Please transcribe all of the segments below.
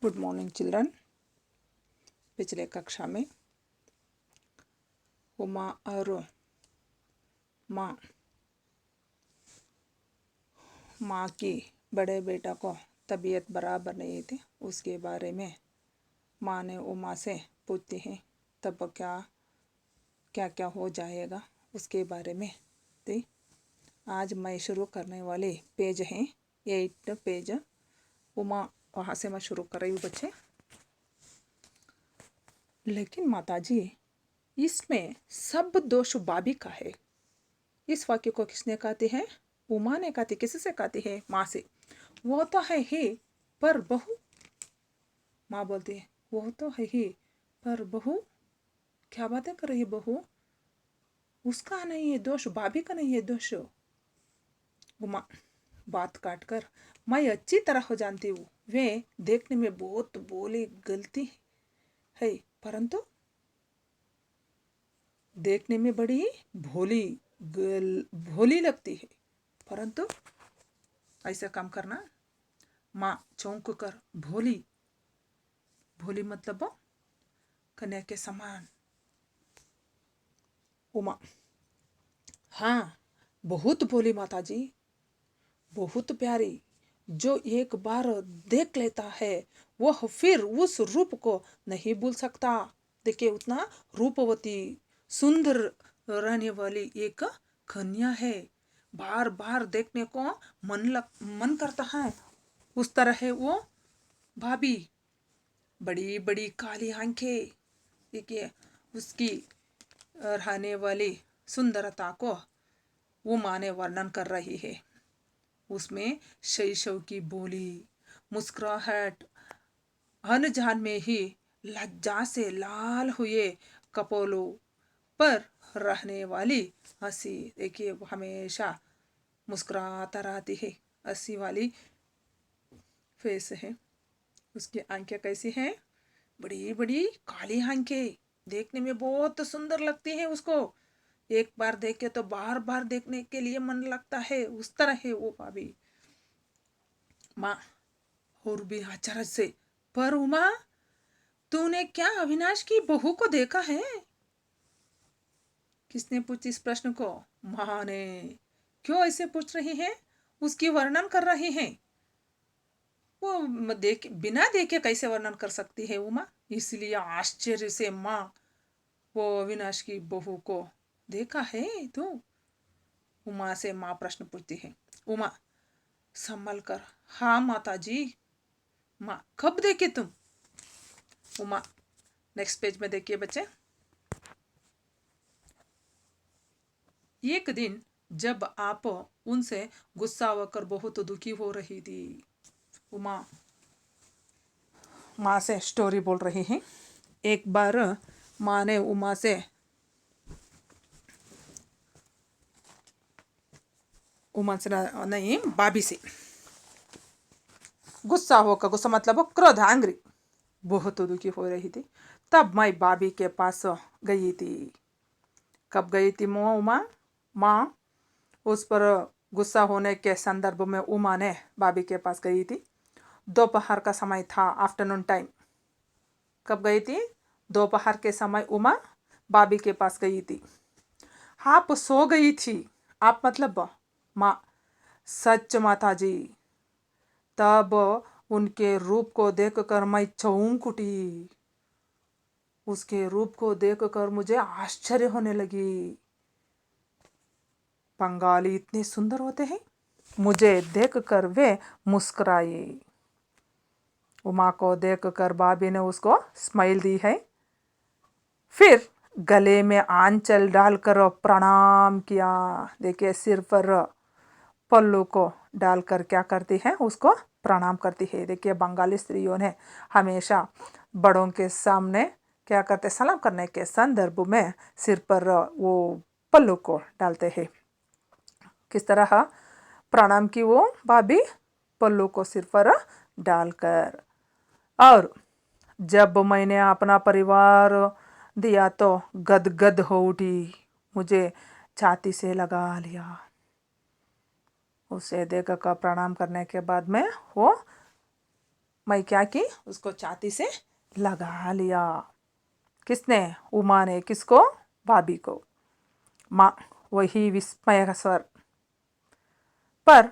Good morning children. पिछले कक्षा में उमा और माँ की बड़े बेटा को तबीयत बराबर नहीं थी, उसके बारे में माँ ने उमा से पूछती है तब क्या क्या क्या हो जाएगा उसके बारे में। तो आज मैं शुरू करने वाले पेज हैं 8 पेज। उमा वहाँ से मैं शुरू कर रही हूँ बच्चे। लेकिन माताजी इसमें सब दोष भाभी का है। इस वाक्य को किसने कहती है? उमा ने कहती। किससे कहती है? माँ से। वो तो है ही पर बहू, माँ बोलती है वो तो है ही पर बहू क्या बातें कर रही है? बहू उसका नहीं है दोष, भाभी का नहीं है दोष। उमा बात काट कर मैं अच्छी तरह हो जानती हूँ वे देखने में बहुत भोली गलती है, परंतु देखने में बड़ी भोली लगती है, परंतु ऐसा काम करना। माँ चौंक कर भोली, भोली मतलब कन्या के समान। उमा हाँ बहुत भोली माताजी, बहुत प्यारी। जो एक बार देख लेता है वह फिर उस रूप को नहीं भूल सकता। देखिए उतना रूपवती सुंदर रहने वाली एक कन्या है, बार बार देखने को मन करता है। उस तरह है वो भाभी, बड़ी बड़ी काली आंखें। देखिए उसकी रहने वाली सुंदरता को वो माँ ने वर्णन कर रही है। उसमें शैशव की बोली, मुस्कुराहट, अनजान में ही लज्जा से लाल हुए कपोलों पर रहने वाली हंसी। देखिए वो हमेशा मुस्कुराता रहती है, हंसी वाली फेस है। उसकी आंखें कैसी हैं? बड़ी बड़ी काली आंखें, देखने में बहुत सुंदर लगती है। उसको एक बार देखे तो बार बार देखने के लिए मन लगता है, उस तरह है वो भाभी। माँ और भी अचरज से, पर उमा तूने क्या अविनाश की बहू को देखा है? किसने पूछी इस प्रश्न को? माँ ने। क्यों ऐसे पूछ रही है? उसकी वर्णन कर रही है। वो देख बिना देखे कैसे वर्णन कर सकती है उमा? इसलिए आश्चर्य से माँ वो अविनाश की बहू को देखा है तो उमा से माँ प्रश्न पूछती है। उमा संभल कर हाँ माता जी। माँ कब देखे तुम? उमा नेक्स्ट पेज में देखिए बच्चे। एक दिन जब आप उनसे गुस्सा होकर बहुत दुखी हो रही थी। उमा माँ से स्टोरी बोल रही है। एक बार माँ ने उमा से नहीं भाभी से गुस्सा होकर, गुस्सा मतलब क्रोध, एंग्री, बहुत दुखी हो रही थी। तब मैं भाभी के पास गई थी। कब गई थी उमा? माँ उस पर गुस्सा होने के संदर्भ में उमा ने भाभी के पास गई थी। दोपहर का समय था, आफ्टरनून टाइम। कब गई थी? दोपहर के समय उमा भाभी के पास गई थी। आप सो गई थी। आप मतलब माँ। सच माता जी। तब उनके रूप को देखकर मैं चौंक उठी। उसके रूप को देखकर मुझे आश्चर्य होने लगी। बंगाली इतने सुंदर होते हैं। मुझे देखकर वे मुस्कुराई। उमा को देखकर भाभी ने उसको स्माइल दी है, फिर गले में आंचल डालकर प्रणाम किया। देखिए सिर पर पल्लू को डालकर क्या करती है? उसको प्रणाम करती है। देखिए बंगाली स्त्रियों ने हमेशा बड़ों के सामने क्या करते? सलाम करने के संदर्भ में सिर पर वो पल्लू को डालते हैं। किस तरह प्रणाम की वो भाभी? पल्लू को सिर पर डालकर। और जब मैंने अपना परिवार दिया तो गदगद हो उठी, मुझे छाती से लगा लिया। उसे देखकर प्रणाम करने के बाद में वो मैं क्या की, उसको छाती से लगा लिया। किसने? उमा ने। किसको? भाभी को। माँ वही विस्मय का स्वर, पर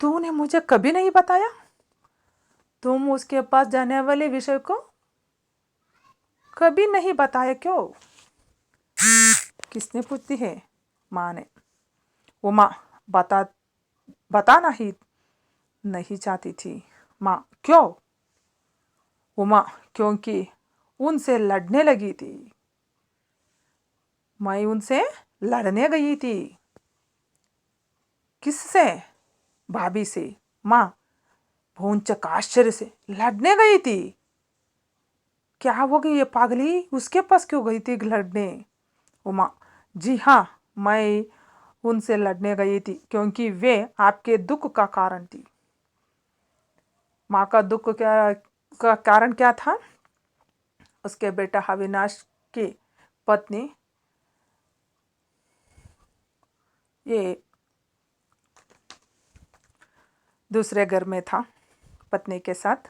तूने मुझे कभी नहीं बताया, तुम उसके पास जाने वाले विषय को कभी नहीं बताया क्यों? किसने पूछती है? माँ ने। उमा बताना ही नहीं चाहती थी। माँ क्यों? उमा क्योंकि उनसे लड़ने लगी थी। मैं उनसे लड़ने गई थी। किससे? भाभी से। माँ भूंचक आश्चर्य से, लड़ने गई थी? क्या हो गई ये पागली, उसके पास क्यों गई थी लड़ने? उमा जी हाँ, मैं उनसे लड़ने गई थी क्योंकि वे आपके दुख का कारण थी। माँ का दुख का कारण क्या था? उसके बेटा अविनाश की पत्नी ये दूसरे घर में था पत्नी के साथ,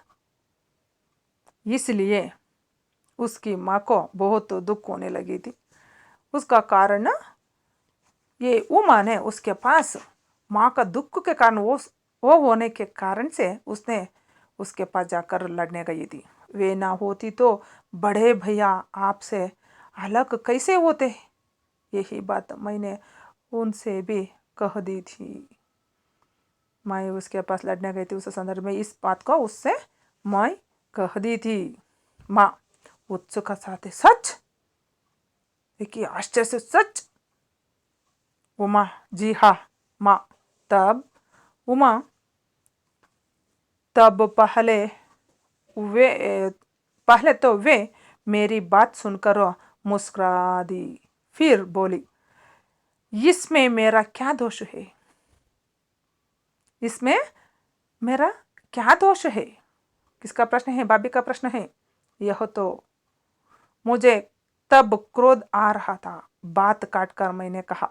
इसलिए उसकी माँ को बहुत दुख होने लगी थी। उसका कारण ये उमा ने उसके पास माँ का दुख के कारण वो होने के कारण से उसने उसके पास जाकर लड़ने गई थी। वे ना होती तो बड़े भैया आपसे अलग कैसे होते? यही बात मैंने उनसे भी कह दी थी। मैं उसके पास लड़ने गई थी उस संदर्भ में इस बात को उससे मैं कह दी थी। माँ उत्सुकता साथ, सच? देखिए आश्चर्य से, सच? उमा जी हाँ। माँ तब उमा तब पहले तो वे मेरी बात सुनकर मुस्कुरा दी, फिर बोली, इसमें मेरा क्या दोष है? इसमें मेरा क्या दोष है? किसका प्रश्न है? भाभी का प्रश्न है। यह तो मुझे तब क्रोध आ रहा था। बात काटकर मैंने कहा,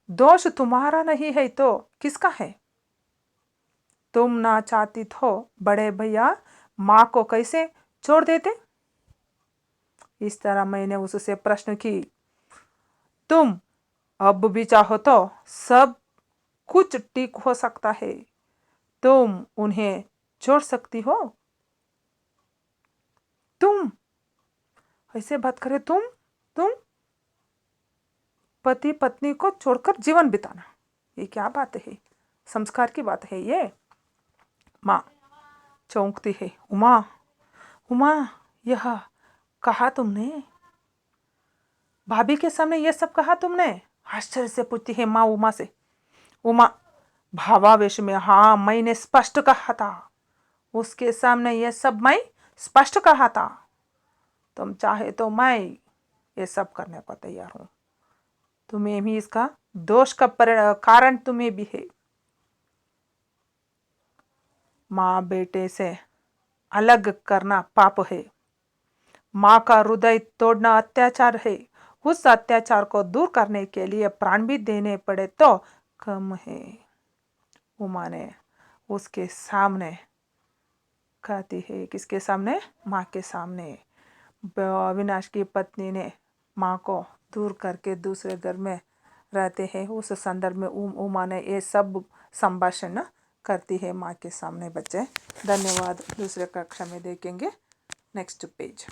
दोष तुम्हारा नहीं है तो किसका है? तुम ना चाहती तो बड़े भैया माँ को कैसे छोड़ देते? इस तरह मैंने उससे प्रश्न की। तुम अब भी चाहो तो सब कुछ ठीक हो सकता है, तुम उन्हें छोड़ सकती हो। तुम ऐसे बात करे? तुम पति पत्नी को छोड़कर जीवन बिताना, ये क्या बात है? संस्कार की बात है ये। माँ चौंकती है। उमा उमा यह कहा तुमने? भाभी के सामने यह सब कहा तुमने? आश्चर्य से पूछती है माँ उमा से। उमा भावावेश में, हाँ मैंने स्पष्ट कहा था, उसके सामने यह सब मैं स्पष्ट कहा था। तुम चाहे तो मैं ये सब करने को तैयार हूं। तुम्हें भी इसका दोष का कारण तुम्हें भी है। माँ बेटे से अलग करना पाप है, माँ का हृदय तोड़ना अत्याचार है। उस अत्याचार को दूर करने के लिए प्राण भी देने पड़े तो कम है। उमा ने उसके सामने कहती है। किसके सामने? माँ के सामने। अविनाश की पत्नी ने माँ को दूर करके दूसरे घर में रहते हैं, उस संदर्भ में उमा ने ये सब संभाषण करती है माँ के सामने। बच्चे धन्यवाद। दूसरे कक्षा में देखेंगे नेक्स्ट पेज।